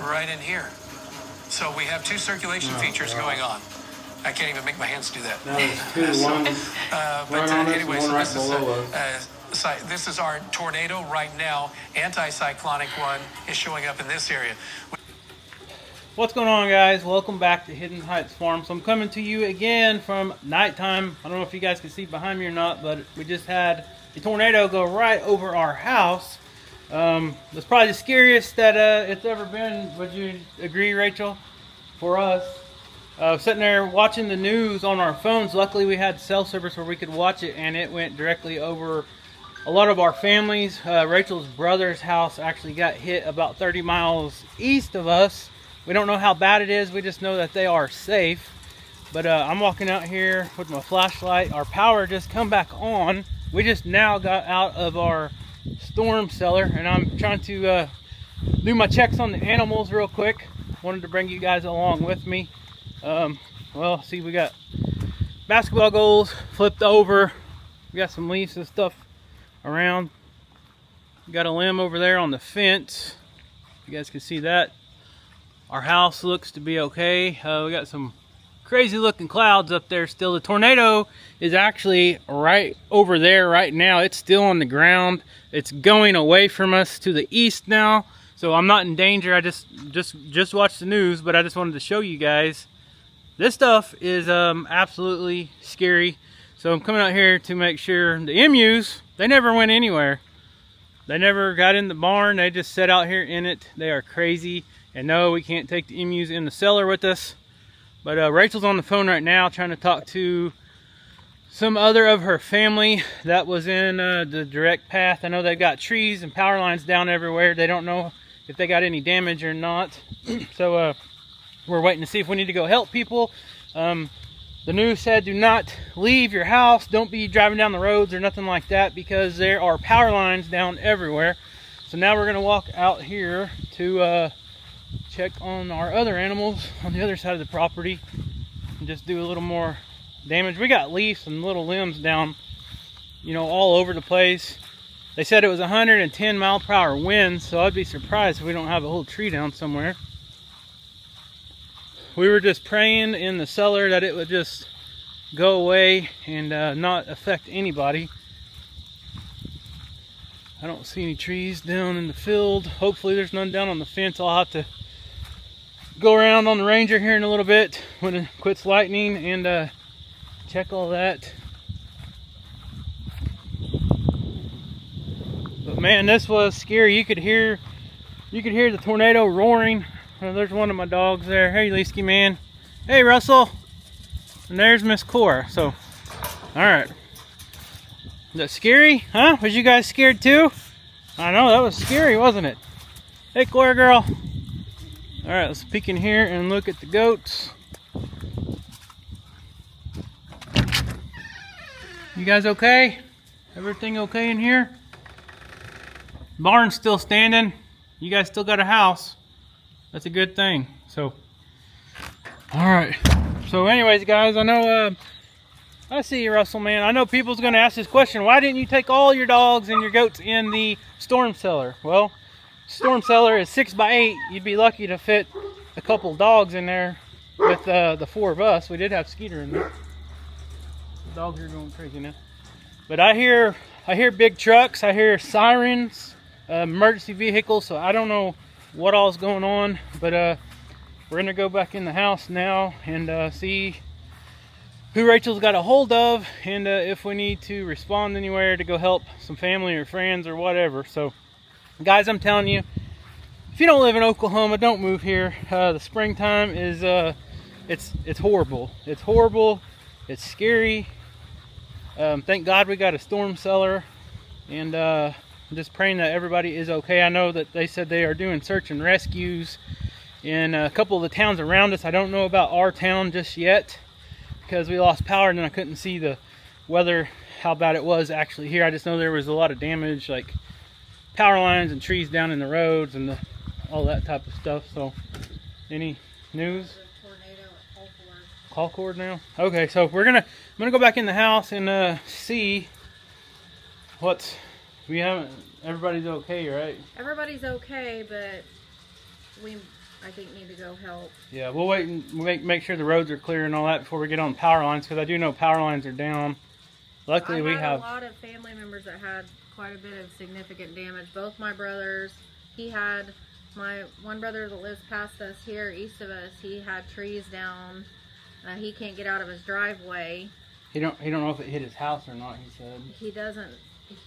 right in here. So we have two circulation features going on. I can't even make my hands do that. Now there's two, one right on us and one right below us. This is our tornado right now. Anticyclonic one is showing up in this area. What's going on, guys? Welcome back to Hidden Heights Farm. So I'm coming to you again from nighttime. I don't know if you guys can see behind me or not, but we just had a tornado go right over our house. It's probably the scariest that it's ever been. Would you agree, Rachel? For us. Sitting there watching the news on our phones. Luckily we had cell service where we could watch it, and it went directly over a lot of our families. Rachel's brother's house actually got hit about 30 miles east of us. We don't know how bad it is. We just know that they are safe. But I'm walking out here with my flashlight. Our power just come back on. We just now got out of our storm cellar, and I'm trying to do my checks on the animals real quick. Wanted to bring you guys along with me. Well, see, we got basketball goals flipped over. We got some leaves and stuff around. We got a limb over there on the fence. You guys can see that. Our house looks to be okay. We got some crazy looking clouds up there still. The tornado is actually right over there right now. It's still on the ground. It's going away from us to the east now. So I'm not in danger. I just watched the news, but I just wanted to show you guys. This stuff is absolutely scary. So I'm coming out here to make sure the emus, they never went anywhere. They never got in the barn. They just sat out here in it. They are crazy. And no, we can't take the emus in the cellar with us. But Rachel's on the phone right now trying to talk to some other of her family that was in the direct path. I know they've got trees and power lines down everywhere. They don't know if they got any damage or not. So we're waiting to see if we need to go help people. The news said do not leave your house. Don't be driving down the roads or nothing like that, because there are power lines down everywhere. So now we're going to walk out here to check on our other animals on the other side of the property and just do a little more damage. We got leaves and little limbs down, you know, all over the place. They said it was 110 mile per hour wind, so I'd be surprised if we don't have a whole tree down somewhere. We were just praying in the cellar that it would just go away and not affect anybody. I don't see any trees down in the field. Hopefully there's none down on the fence. I'll have to go around on the Ranger here in a little bit when it quits lightning and check all that. But man, this was scary. You could hear the tornado roaring. There's one of my dogs there. Hey, Leesky man. Hey, Russell. And there's Miss Cora. So, all right. Is that scary? Huh? Was you guys scared too? I know, that was scary, wasn't it? Hey, Cora girl. All right, let's peek in here and look at the goats. You guys okay? Everything okay in here? Barn's still standing. You guys still got a house. That's a good thing. So, all right. So anyways, guys, I know, I see you, Russell, man. I know people's going to ask this question. Why didn't you take all your dogs and your goats in the storm cellar? Well, storm cellar is 6 by 8. You'd be lucky to fit a couple dogs in there with the 4 of us. We did have Skeeter in there. The dogs are going crazy now. But I hear big trucks. I hear sirens, emergency vehicles. So I don't know what all's going on. But we're going to go back in the house now and see who Rachel's got a hold of, and if we need to respond anywhere to go help some family or friends or whatever. So guys, I'm telling you, if you don't live in Oklahoma, don't move here. The springtime is it's horrible. It's horrible. It's scary. Thank God we got a storm cellar, and I'm just praying that everybody is okay. I know that they said they are doing search and rescues in a couple of the towns around us. I don't know about our town just yet, because we lost power and then I couldn't see the weather, how bad it was actually here. I just know there was a lot of damage, like power lines and trees down in the roads and all that type of stuff. So, any news? Tornado at Call cord now? Okay, so I'm gonna go back in the house and see what's everybody's okay, right? Everybody's okay, but I think need to go help. Yeah, we'll wait and make sure the roads are clear and all that before we get on power lines, because I do know power lines are down. Luckily, we have a lot of family members that had quite a bit of significant damage. Both my brothers. He had my one brother that lives past us here, east of us. He had trees down. He can't get out of his driveway. He don't know if it hit his house or not. He said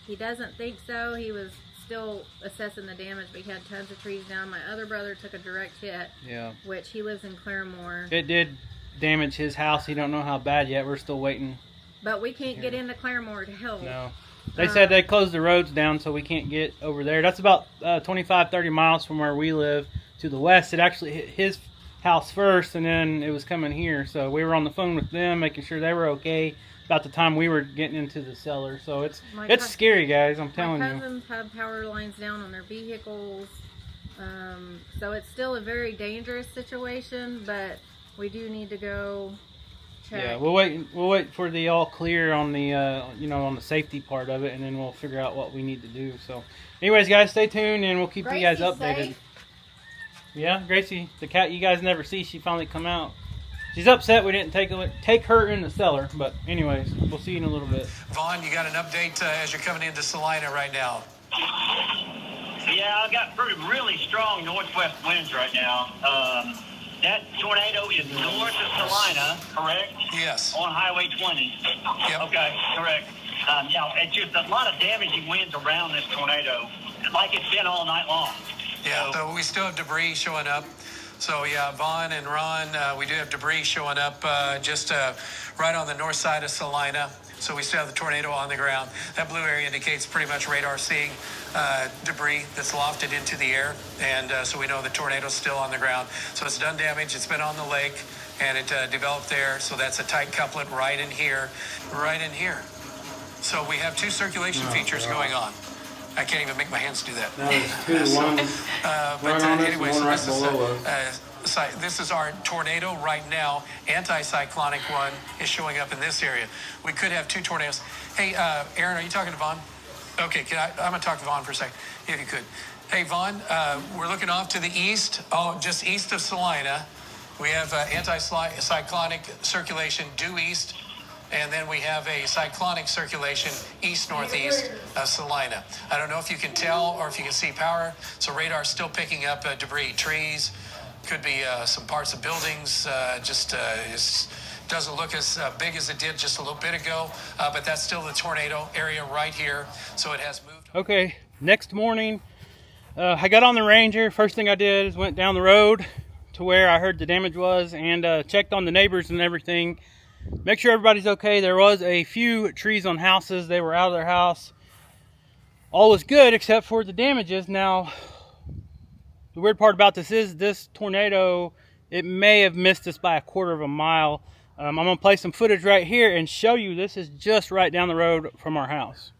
He doesn't think so. He was still assessing the damage, but he had tons of trees down. My other brother took a direct hit. Yeah. Which he lives in Claremore. It did damage his house. He don't know how bad yet. We're still waiting. But we can't get into Claremore to help. No. They said they closed the roads down, so we can't get over there. That's about 25, 30 miles from where we live to the west. It actually hit his house first, and then it was coming here. So we were on the phone with them, making sure they were okay about the time we were getting into the cellar. So it's scary, guys. I'm telling you. My cousins have power lines down on their vehicles. So it's still a very dangerous situation, but we do need to go check. Yeah, we'll wait for the all clear on the on the safety part of it, and then we'll figure out what we need to do. So anyways, guys, stay tuned and we'll keep you guys updated. Safe. Yeah, Gracie, the cat you guys never see, she finally come out. She's upset we didn't take her in the cellar, but anyways, we'll see you in a little bit. Vaughn, you got an update as you're coming into Salina right now? Yeah, I've got really strong northwest winds right now. That tornado is north of Salina, correct? Yes. On Highway 20. Yep. Okay, correct. Yeah, it's just a lot of damaging winds around this tornado, like it's been all night long. Yeah, so we still have debris showing up. So yeah, Vaughn and Ron, we do have debris showing up just right on the north side of Salina. So we still have the tornado on the ground. That blue area indicates pretty much radar seeing debris that's lofted into the air. And so we know the tornado's still on the ground. So it's done damage. It's been on the lake and it developed there. So that's a tight couplet right in here, right in here. So we have two circulation features going on. I can't even make my hands do that. That is 2 to 1. But anyway, so right this is below us. this is our tornado right now. Anticyclonic one is showing up in this area. We could have 2 tornadoes. Hey, Aaron, are you talking to Vaughn? Okay, I'm going to talk to Vaughn for a second, if you could. Hey, Vaughn, we're looking off to the east, just east of Salina. We have anticyclonic circulation due east. And then we have a cyclonic circulation east-northeast of Salina. I don't know if you can tell or if you can see power. So radar's still picking up debris, trees, could be some parts of buildings. It doesn't look as big as it did just a little bit ago, but that's still the tornado area right here. So it has moved. Okay, next morning, I got on the Ranger. First thing I did is went down the road to where I heard the damage was and checked on the neighbors and everything. Make sure everybody's okay. There was a few trees on houses. They were out of their house. All was good except for the damages. Now, the weird part about this is this tornado, it may have missed us by 1/4 mile. I'm going to play some footage right here and show you this is just right down the road from our house.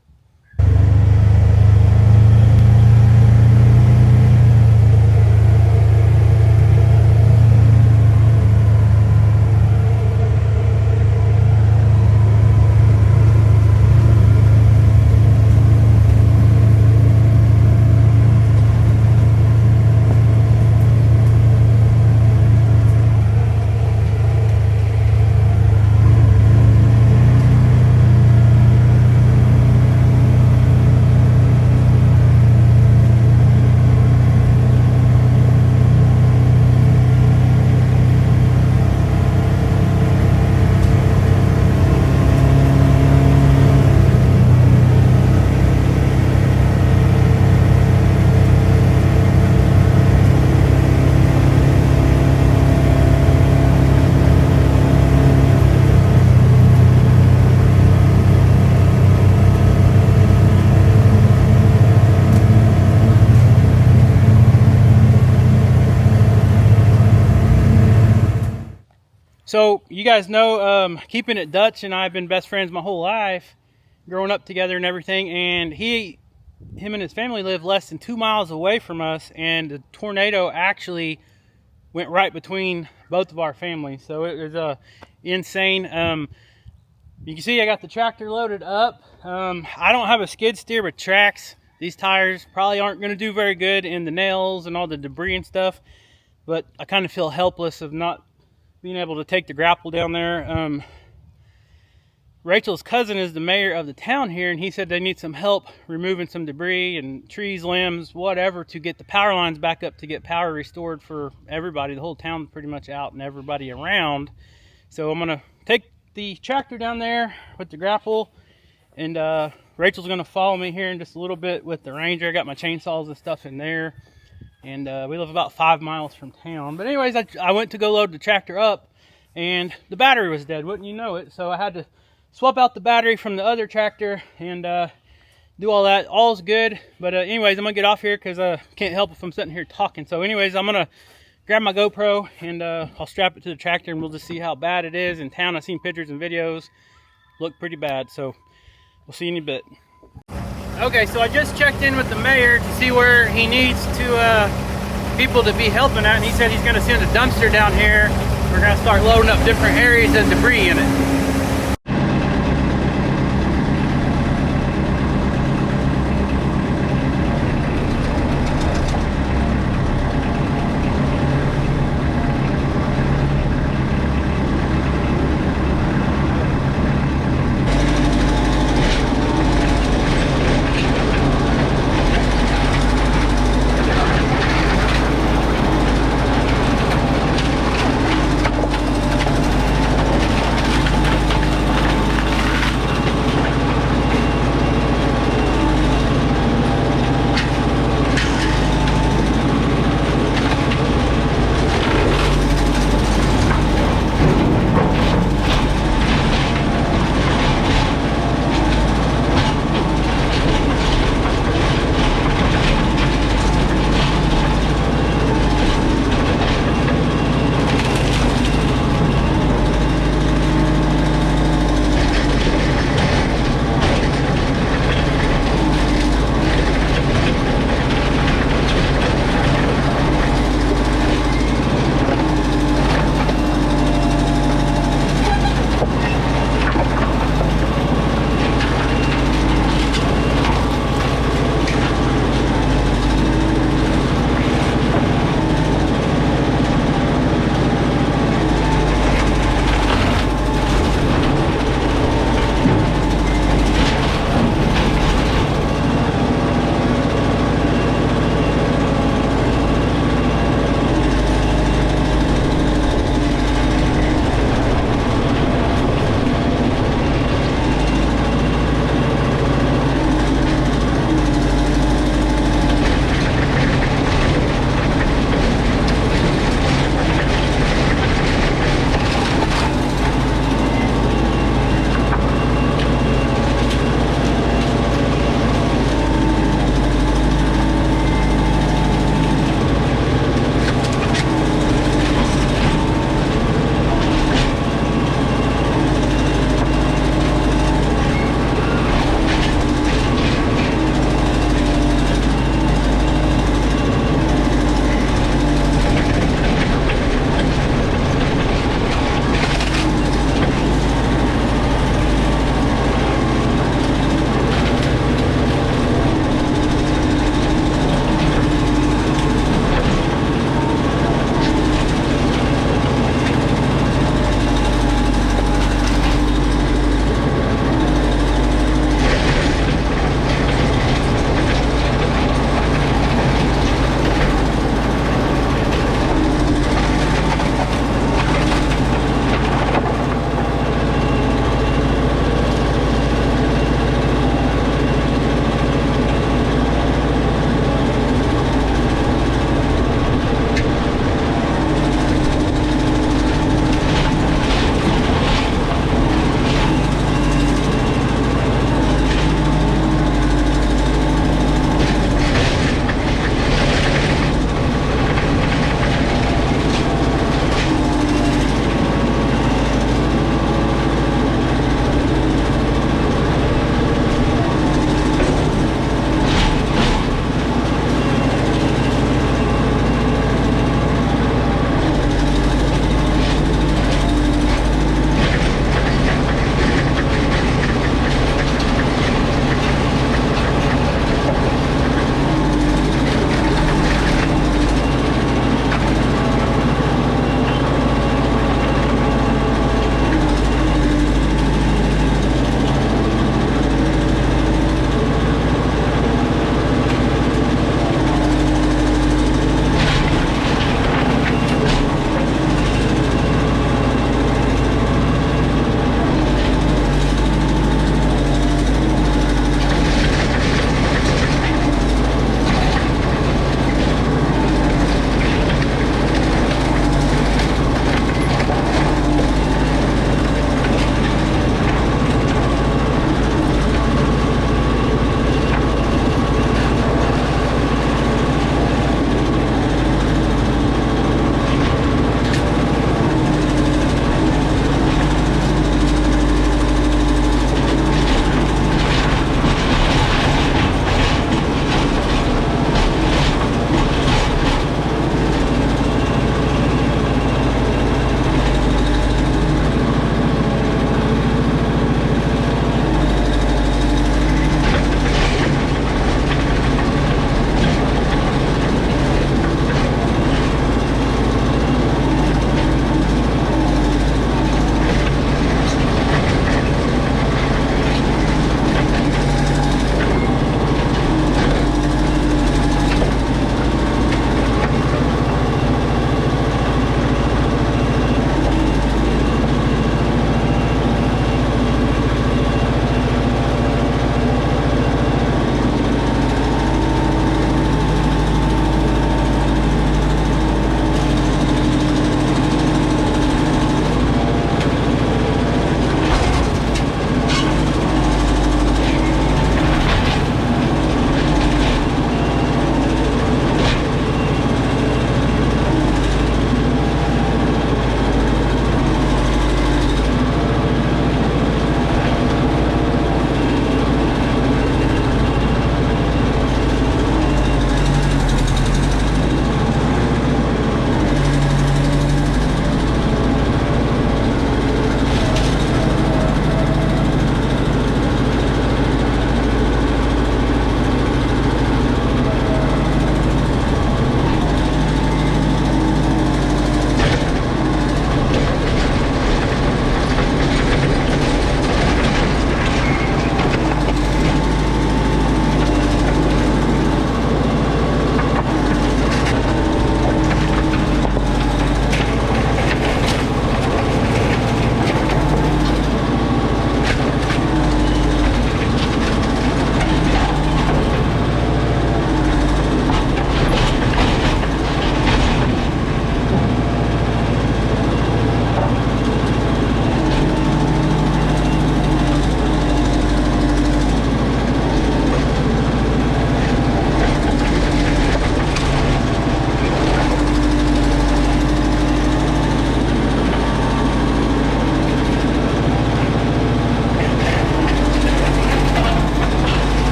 So you guys know, Keeping It Dutch and I have been best friends my whole life, growing up together and everything. And him and his family live less than 2 miles away from us, and the tornado actually went right between both of our families. So it was insane. You can see I got the tractor loaded up. I don't have a skid steer with tracks. These tires probably aren't going to do very good in the nails and all the debris and stuff. but I kind of feel helpless of not being able to take the grapple down there. Rachel's cousin is the mayor of the town here, and he said they need some help removing some debris and trees, limbs, whatever, to get the power lines back up to get power restored for everybody. The whole town's pretty much out and everybody around. So I'm going to take the tractor down there with the grapple, and Rachel's going to follow me here in just a little bit with the Ranger. I got my chainsaws and stuff in there, and we live about 5 miles from town. But anyways, I went to go load the tractor up, and the battery was dead, wouldn't you know it? So I had to swap out the battery from the other tractor and do all that. All's good. But anyways, I'm going to get off here because I can't help if I'm sitting here talking. So anyways, I'm going to grab my GoPro and I'll strap it to the tractor, and we'll just see how bad it is in town. I've seen pictures and videos. Look pretty bad. So we'll see you in a bit. Okay, so I just checked in with the mayor to see where he needs to people to be helping at. And he said he's going to send a dumpster down here. We're going to start loading up different areas and debris in it.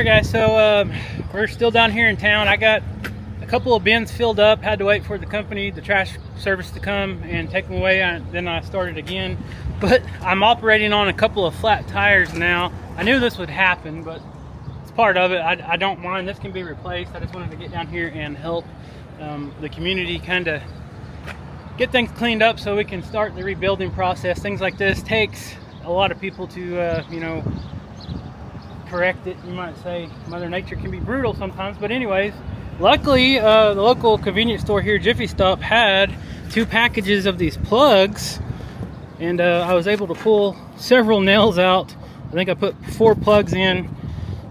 guys, so we're still down here in town. I got a couple of bins filled up, had to wait for the company, the trash service to come and take them away. Then I started again, but I'm operating on a couple of flat tires now. I knew this would happen, but it's part of it. I don't mind. This can be replaced. I just wanted to get down here and help the community kind of get things cleaned up so we can start the rebuilding process. Things like this takes a lot of people to, you know, correct it. You might say Mother Nature can be brutal sometimes, but anyways, luckily the local convenience store here, Jiffy Stop, had 2 packages of these plugs, and I was able to pull several nails out. I think I put 4 plugs in,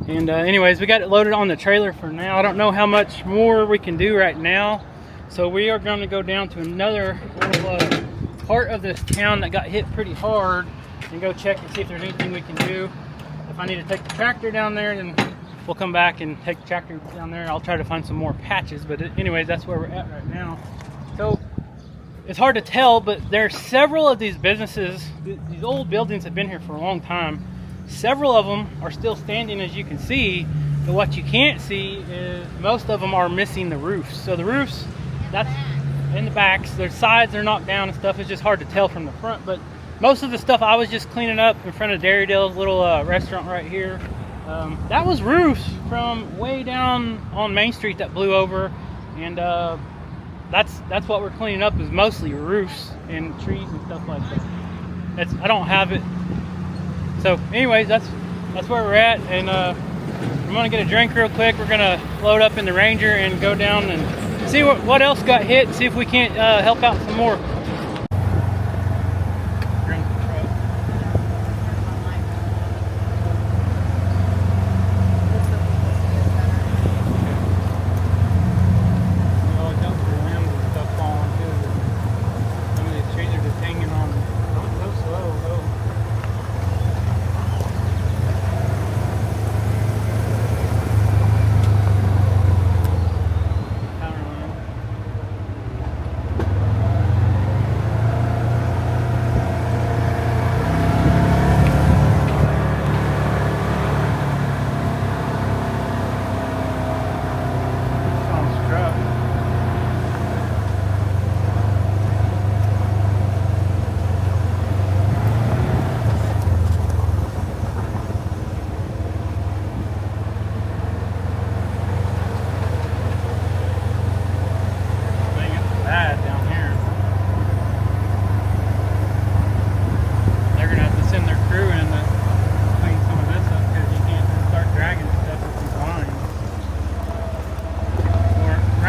and anyways, we got it loaded on the trailer for now. I don't know how much more we can do right now, so we are going to go down to another little part of this town that got hit pretty hard and go check and see if there's anything we can do. If I need to take the tractor down there, then we'll come back and take the tractor down there. I'll try to find some more patches, but anyways, that's where we're at right now. So it's hard to tell, but there's several of these businesses. These old buildings have been here for a long time. Several of them are still standing, as you can see, but what you can't see is most of them are missing the roofs. So the roofs, that's in the backs. Their sides are knocked down and stuff. It's just hard to tell from the front, but most of the stuff I was just cleaning up in front of Dairy Dale's little restaurant right here, that was roofs from way down on Main Street that blew over, and that's what we're cleaning up, is mostly roofs and trees and stuff like that. I don't have it. So anyways, that's where we're at, and I'm gonna get a drink real quick. We're gonna load up in the Ranger and go down and see what else got hit, see if we can't help out some more.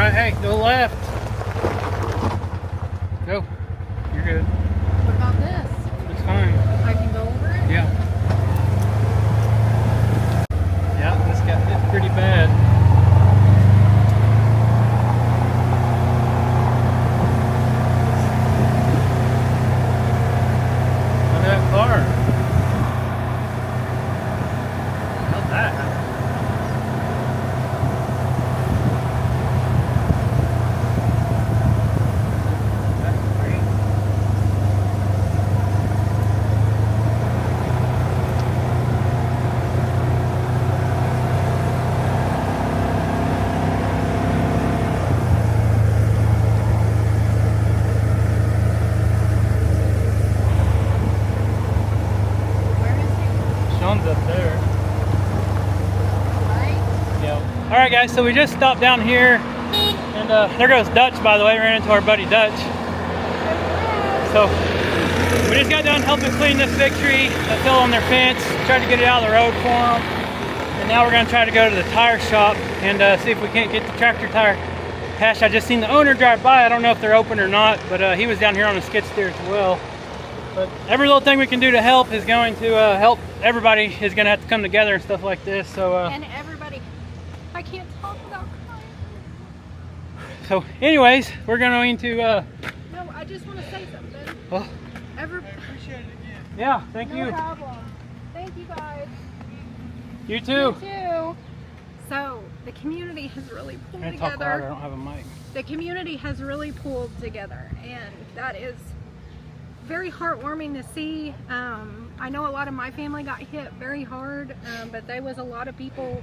Hey, go left. Go. You're good. What about this? It's fine. I can go over it? Yeah. Yeah, this got hit pretty bad. Look at that car. How's that happen? Up there. Yeah. All right, guys. So we just stopped down here, and there goes Dutch. By the way, ran into our buddy Dutch. So we just got done helping clean this big tree that fell on their fence. Tried to get it out of the road for them, and now we're gonna try to go to the tire shop and see if we can't get the tractor tire patched. I just seen the owner drive by. I don't know if they're open or not, but he was down here on a skid steer as well. But every little thing we can do to help is going to help. Everybody is going to have to come together and stuff like this. So and everybody, I can't talk without crying. So anyways, we're going to No, I just want to say something. well, Appreciate it again. yeah, thank No you. problem. Thank you guys. You too. You too. So the community has really pulled I'm gonna talk louder. I together. don't have a mic. The community has really pulled together, and that is very heartwarming to see. I know a lot of my family got hit very hard, but there was a lot of people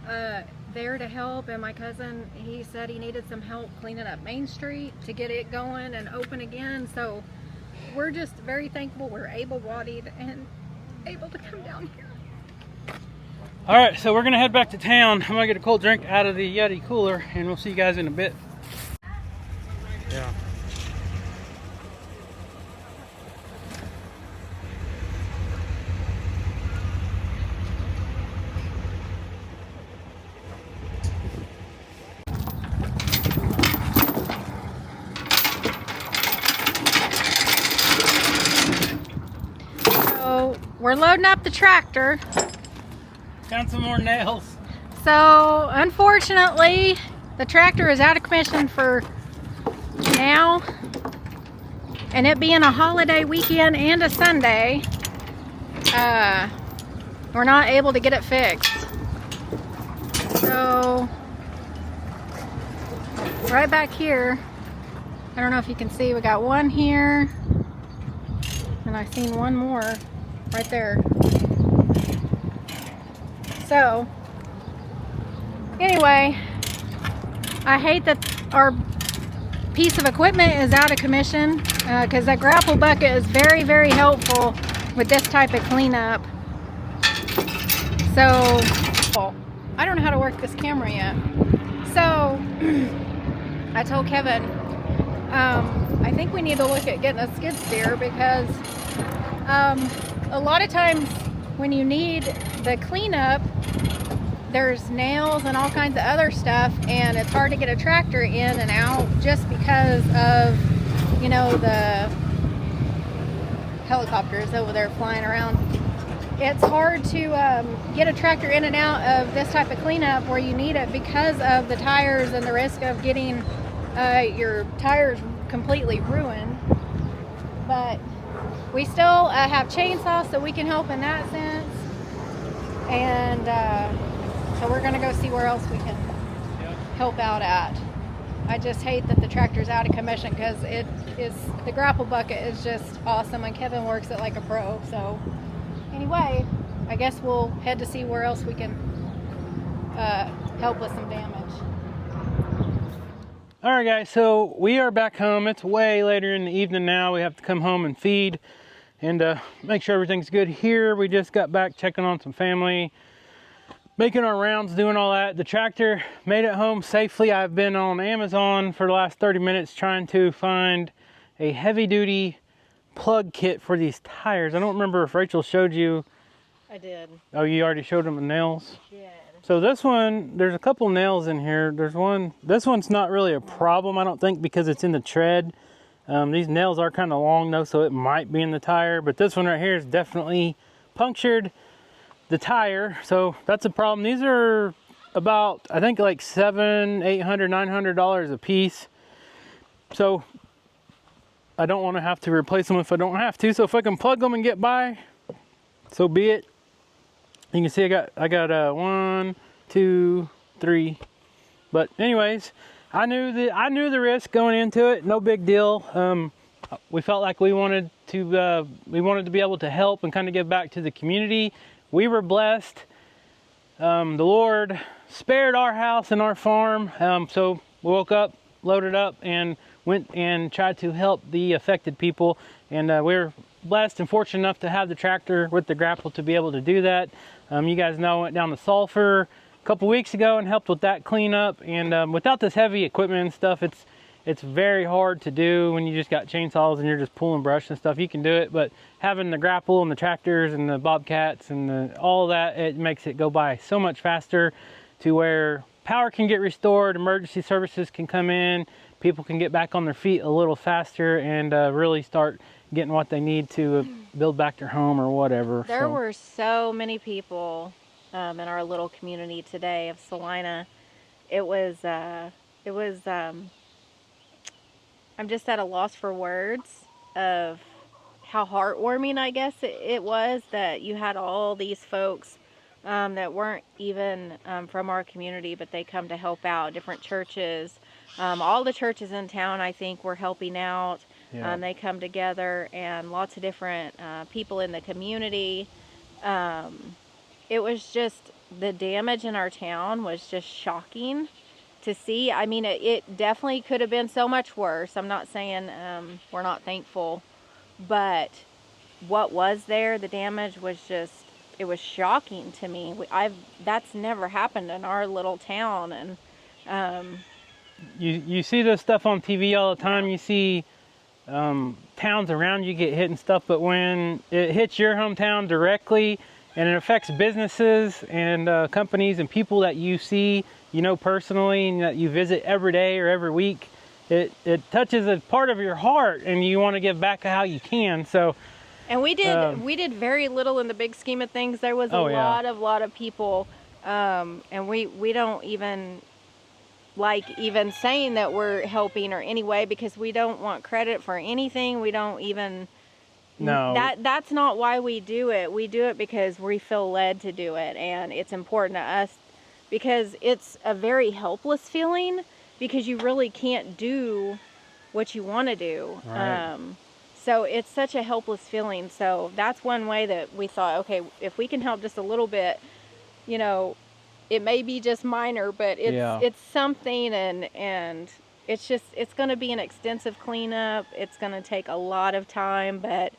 there to help, and my cousin, he said he needed some help cleaning up Main Street to get it going and open again. So we're just very thankful we're able-bodied and able to come down here. All right, so we're gonna head back to town. I'm gonna get a cold drink out of the Yeti cooler, and we'll see you guys in a bit. Yeah. So we're loading up the tractor. Found some more nails. So unfortunately, the tractor is out of commission for now, and it being a holiday weekend and a Sunday, we're not able to get it fixed. So right back here, I don't know if you can see, we got one here, and I seen one more right there. So anyway, I hate that our piece of equipment is out of commission, because that grapple bucket is very, very helpful with this type of cleanup. So I don't know how to work this camera yet. So I told Kevin, I think we need to look at getting a skid steer, because a lot of times when you need the cleanup, there's nails and all kinds of other stuff, and it's hard to get a tractor in and out just because of, you know, the helicopters over there flying around. It's hard to get a tractor in and out of this type of cleanup where you need it because of the tires and the risk of getting your tires completely ruined. But we still have chainsaws, so we can help in that sense. And so we're gonna go see where else we can help out at. I just hate that the tractor's out of commission, because it is, the grapple bucket is just awesome, and Kevin works it like a pro. So anyway, I guess we'll head to see where else we can help with some damage. All right, guys, so we are back home. It's way later in the evening now. We have to come home and feed and make sure everything's good here. We just got back checking on some family, making our rounds, doing all that. The tractor made it home safely. I've been on Amazon for the last 30 minutes trying to find a heavy-duty plug kit for these tires. I don't remember if Rachel showed you. I did. Oh, you already showed them the nails? Yeah. So this one, there's a couple nails in here. There's one, this one's not really a problem, I don't think, because it's in the tread. These nails are kind of long though, so it might be in the tire, but this one right here is definitely punctured the tire, so that's a problem. These are about, I think, like $700, $800, $900 a piece. So I don't want to have to replace them if I don't have to. So if I can plug them and get by, so be it. You can see I got 1, 2, 3. But anyways, I knew the risk going into it. No big deal. We felt like we wanted to be able to help and kind of give back to the community. We were blessed. The Lord spared our house and our farm. So we woke up, loaded up, and went and tried to help the affected people. And we were blessed and fortunate enough to have the tractor with the grapple to be able to do that. You guys know I went down to Sulphur a couple weeks ago and helped with that cleanup. And without this heavy equipment and stuff, it's very hard to do when you just got chainsaws and you're just pulling brush and stuff. You can do it, but having the grapple and the tractors and the bobcats and all that, it makes it go by so much faster, to where power can get restored, emergency services can come in, people can get back on their feet a little faster and really start getting what they need to build back their home or whatever. There were so many people in our little community today of Salina. It was I'm just at a loss for words of how heartwarming, I guess, it was that you had all these folks that weren't even from our community, but they come to help out. Different churches, all the churches in town, I think, were helping out. Yeah. They come together, and lots of different people in the community. It was just the damage in our town was just shocking to see. I mean, it definitely could have been so much worse. I'm not saying we're not thankful, but what was there, the damage was just, it was shocking to me. That's never happened in our little town. And you see this stuff on TV all the time. You see towns around you get hit and stuff, but when it hits your hometown directly and it affects businesses and companies and people that you see, you know, personally, and that you visit every day or every week, it touches a part of your heart, and you want to give back how you can. So, and we did very little in the big scheme of things. There was a lot of people, and we don't even like even saying that we're helping or any way, because we don't want credit for anything. We don't even, that's not why we do it. We do it because we feel led to do it, and it's important to us because it's a very helpless feeling, because you really can't do what you want to do. Right. So it's such a helpless feeling. So that's one way that we thought, okay, if we can help just a little bit, you know, it may be just minor, but it's something, and it's going to be an extensive cleanup. It's going to take a lot of time, but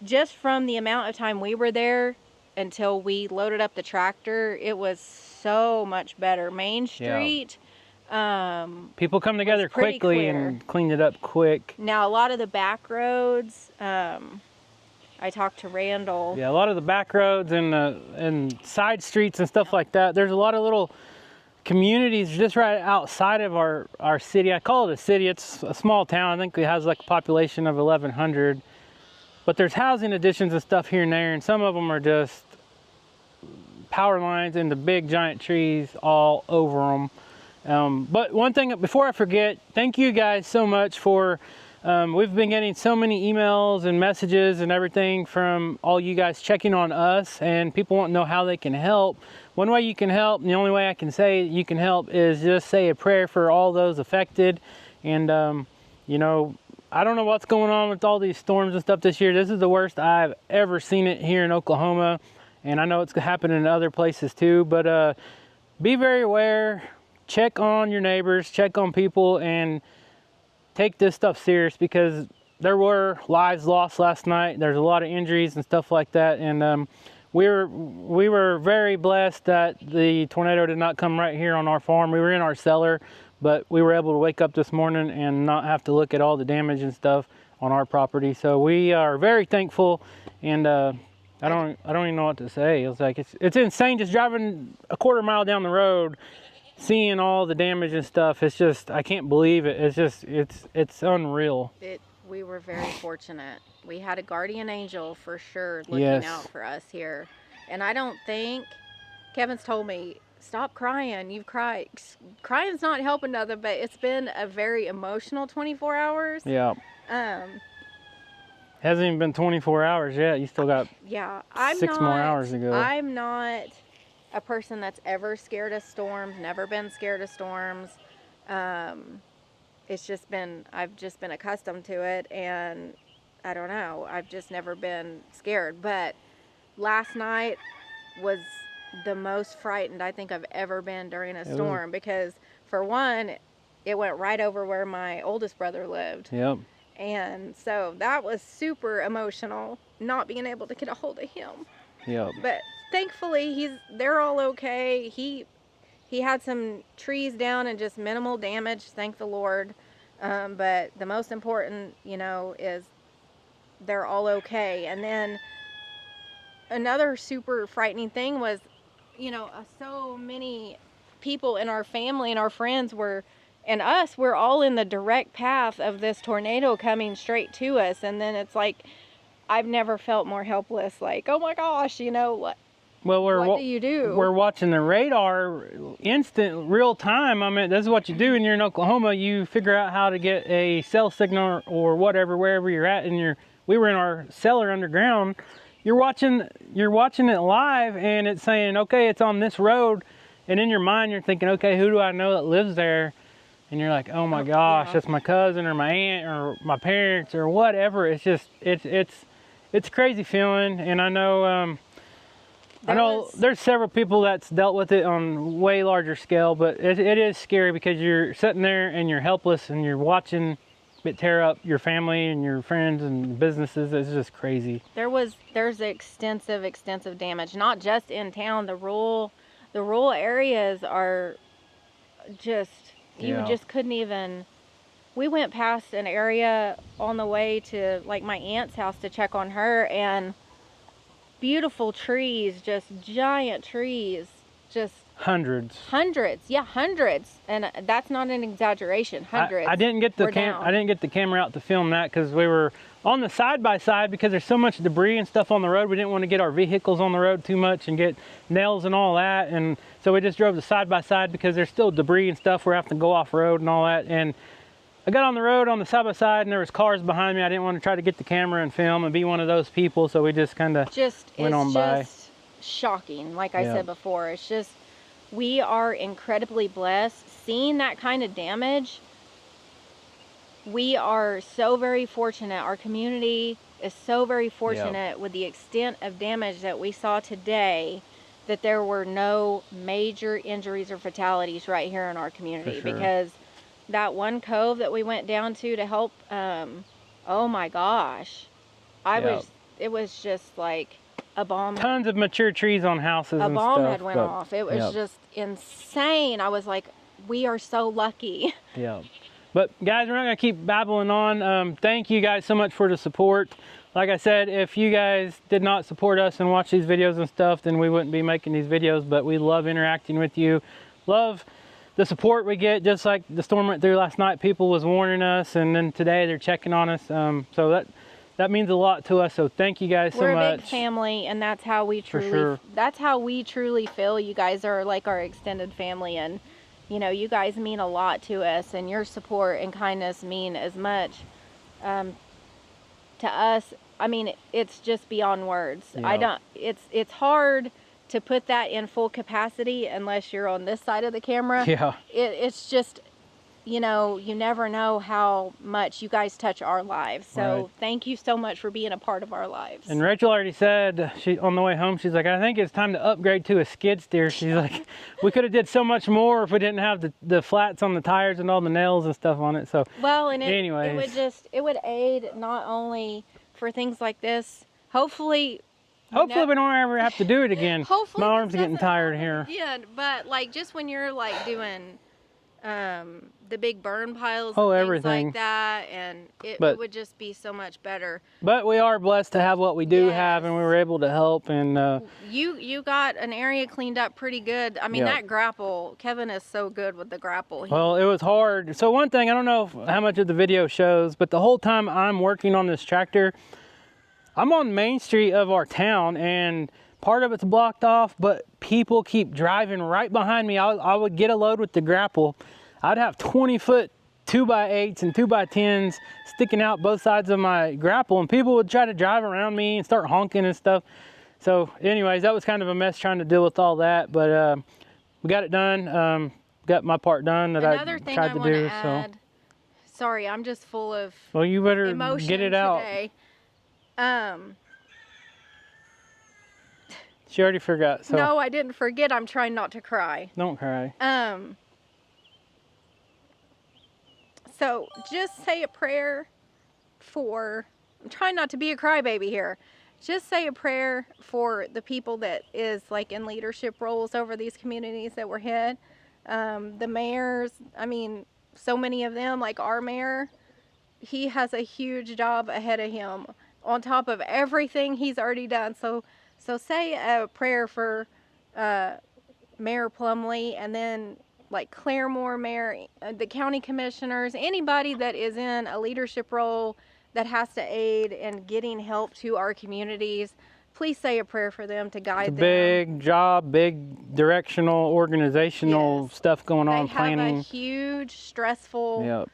just from the amount of time we were there until we loaded up the tractor, it was so much better. Main Street, people come together quickly and clean it up quick. Now, a lot of the back roads, I talked to Randall. Yeah, a lot of the back roads and side streets and stuff like that. There's a lot of little communities just right outside of our city. I call it a city. It's a small town. I think it has like a population of 1,100. But there's housing additions and stuff here and there, and some of them are just power lines and the big giant trees all over them. But one thing, before I forget, thank you guys so much for, we've been getting so many emails and messages and everything from all you guys checking on us, and people want to know how they can help. One way you can help, and the only way I can say you can help, is just say a prayer for all those affected. And, you know, I don't know what's going on with all these storms and stuff this year. This is the worst I've ever seen it here in Oklahoma, and I know it's happening in other places too. But be very aware, check on your neighbors, check on people, and take this stuff serious, because there were lives lost last night. There's a lot of injuries and stuff like that, and we were very blessed that the tornado did not come right here on our farm. We were in our cellar, but we were able to wake up this morning and not have to look at all the damage and stuff on our property. So we are very thankful, and I don't even know what to say. It's like it's insane just driving a quarter mile down the road, seeing all the damage and stuff. It's just, I can't believe it. It's just, it's unreal. We were very fortunate. We had a guardian angel for sure looking out for us here. And I don't think, Kevin's told me, stop crying. You've cried. Crying's not helping nothing, but it's been a very emotional 24 hours. Yeah. Hasn't even been 24 hours yet. You still got 6 more hours to go. I'm not a person that's ever scared of storms, never been scared of storms. It's just been, I've just been accustomed to it, and I don't know, I've just never been scared. But last night was the most frightened I think I've ever been during a storm, because for one, it went right over where my oldest brother lived. Yep. And so that was super emotional, not being able to get a hold of him. Yep. But thankfully they're all okay. He had some trees down and just minimal damage, thank the Lord. But the most important, you know, is they're all okay. And then another super frightening thing was, you know, so many people in our family and our friends we're all in the direct path of this tornado coming straight to us. And then it's like, I've never felt more helpless. Like, oh my gosh, you know, what do you do? We're watching the radar instant, real time. I mean, this is what you do when you're in Oklahoma. You figure out how to get a cell signal or whatever, wherever you're at. And we were in our cellar underground. You're watching it live, and it's saying, okay, it's on this road. And in your mind, you're thinking, okay, who do I know that lives there? And you're like, oh my gosh, that's my cousin or my aunt or my parents or whatever. It's just, it's a crazy feeling. And I know I know there's several people that's dealt with it on way larger scale, but it is scary because you're sitting there and you're helpless and you're watching it tear up your family and your friends and businesses. It's just crazy. There's extensive damage, not just in town. The rural areas are just, you just couldn't even. We went past an area on the way to like my aunt's house to check on her, and beautiful trees, just giant trees, just hundreds, and that's not an exaggeration. Hundreds. I didn't get the camera out to film that because we were on the side by side because there's so much debris and stuff on the road. We didn't want to get our vehicles on the road too much and get nails and all that, and so we just drove the side by side because there's still debris and stuff. We're having to go off road and all that. And I got on the road on the side by side and there was cars behind me. I didn't want to try to get the camera and film and be one of those people, so we just kind of went on by. It's just shocking, like I said before. It's just, we are incredibly blessed. Seeing that kind of damage, we are so very fortunate. Our community is so very fortunate with the extent of damage that we saw today, that there were no major injuries or fatalities right here in our community. Because that one cove that we went down to help, oh my gosh, it was just like a bomb. Tons of mature trees on houses and stuff. A bomb had went off. It was just insane. I was like, we are so lucky. Yeah. But guys, we're not going to keep babbling on. Thank you guys so much for the support. Like I said, if you guys did not support us and watch these videos and stuff, then we wouldn't be making these videos. But we love interacting with you. Love the support we get. Just like the storm went through last night, people was warning us, and then today they're checking on us. So that means a lot to us. So thank you guys so much. We're a big family, and that's how we truly feel. You guys are like our extended family, and you know, you guys mean a lot to us, and your support and kindness mean as much to us. I mean, it's just beyond words. It's hard to put that in full capacity unless you're on this side of the camera. It's just, you know, you never know how much you guys touch our lives. So thank you so much for being a part of our lives. And Rachel already said, she on the way home, she's like, I think it's time to upgrade to a skid steer. She's like, we could have did so much more if we didn't have the flats on the tires and all the nails and stuff on it. So it would aid not only for things like this. Hopefully we don't ever have to do it again. My arms are getting tired here. Yeah, but like just when you're like doing the big burn piles and things like that, and it would just be so much better. But we are blessed to have what we do have, and we were able to help. And you got an area cleaned up pretty good. I mean, that grapple, Kevin is so good with the grapple. Well, it was hard. So one thing, I don't know how much of the video shows, but the whole time I'm working on this tractor, I'm on Main Street of our town, and part of it's blocked off, but people keep driving right behind me. I would get a load with the grapple. I'd have 20-foot 2x8s and 2x10s sticking out both sides of my grapple, and people would try to drive around me and start honking and stuff. So anyways, that was kind of a mess trying to deal with all that, but we got it done. Got my part done that I tried to do. So sorry, I'm just full of you better emotion get it out today. She already forgot. So no, I didn't forget. I'm trying not to cry. Don't cry. So just say a prayer for, I'm trying not to be a crybaby here. Just say a prayer for the people that is like in leadership roles over these communities that were hit. The mayors, I mean, so many of them, like our mayor, he has a huge job ahead of him on top of everything he's already done. So say a prayer for Mayor Plumley, and then like Claremore Mayor, the county commissioners, anybody that is in a leadership role that has to aid in getting help to our communities. Please say a prayer for them to guide them. Big job, big directional, organizational stuff going on, planning. They have a huge, stressful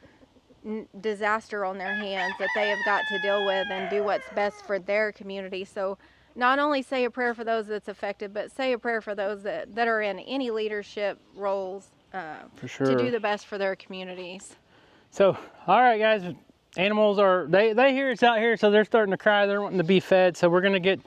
disaster on their hands that they have got to deal with and do what's best for their community. So not only say a prayer for those that's affected, but say a prayer for those that are in any leadership roles for sure, to do the best for their communities. So, all right, guys, animals are, they hear it's out here, so they're starting to cry. They're wanting to be fed. So we're going to get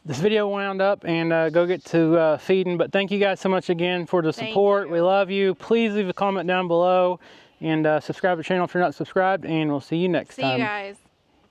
this video wound up and go get to feeding. But thank you guys so much again for the support. We love you. Please leave a comment down below and subscribe to the channel if you're not subscribed, and we'll see you next time. See you guys.